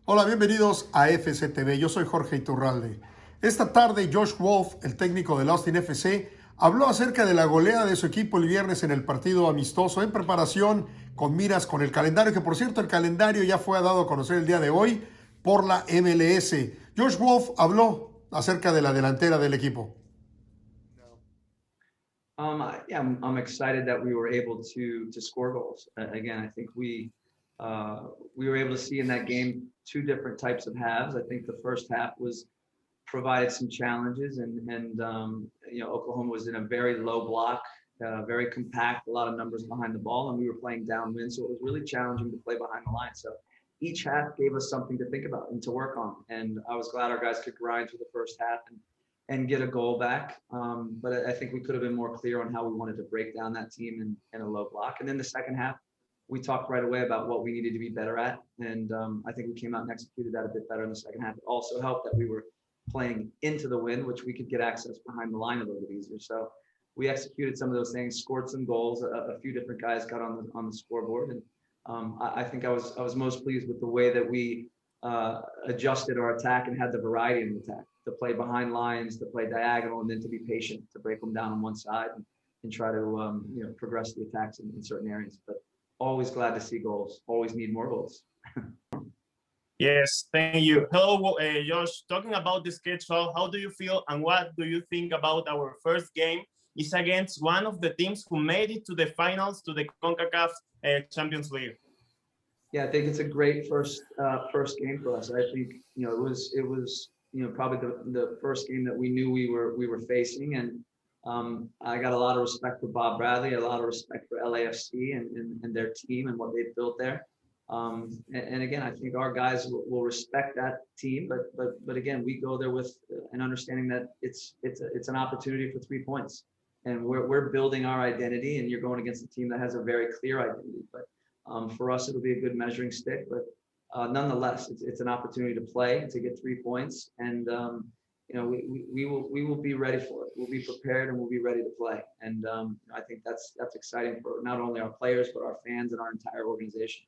Hola, bienvenidos a FCTV. Yo soy Jorge Iturralde. Esta tarde, Josh Wolff, el técnico del Austin FC, habló acerca de la goleada de su equipo el viernes en el partido amistoso en preparación con miras con el calendario, que por cierto el calendario ya fue dado a conocer el día de hoy por la MLS. Josh Wolff habló acerca de la delantera del equipo. I'm excited that we were able to score goals. Again, I think we were able to see in that game two different types of halves. I think the first half provided some challenges, and Oklahoma was in a very low block, very compact, a lot of numbers behind the ball, and we were playing downwind, so it was really challenging to play behind the line. So each half gave us something to think about and to work on, and I was glad our guys could grind through the first half and get a goal back. But I think we could have been more clear on how we wanted to break down that team in a low block. And then the second half, we talked right away about what we needed to be better at. And I think we came out and executed that a bit better in the second half. It also helped that we were playing into the wind, which we could get access behind the line a little bit easier. So we executed some of those things, scored some goals. A few different guys got on the scoreboard. And I think I was most pleased with the way that we adjusted our attack and had the variety in the attack, to play behind lines, to play diagonal, and then to be patient, to break them down on one side and try to progress the attacks in certain areas. But always glad to see goals. Always need more goals. Yes, thank you. Hello, Josh. Talking about the schedule, how do you feel and what do you think about our first game? It's against one of the teams who made it to the finals, to the CONCACAF Champions League. Yeah, I think it's a great first game for us. I think it was probably the first game that we knew we were facing, and I got a lot of respect for Bob Bradley, a lot of respect for LAFC and their team and what they've built there. And again, I think our guys will respect that team, but again, we go there with an understanding that it's an opportunity for 3 points, and we're building our identity, and you're going against a team that has a very clear identity. But for us, it'll be a good measuring stick, but nonetheless, it's an opportunity to play, to get 3 points, and we will be ready for it. We'll be prepared and we'll be ready to play. And I think that's exciting for not only our players, but our fans and our entire organization.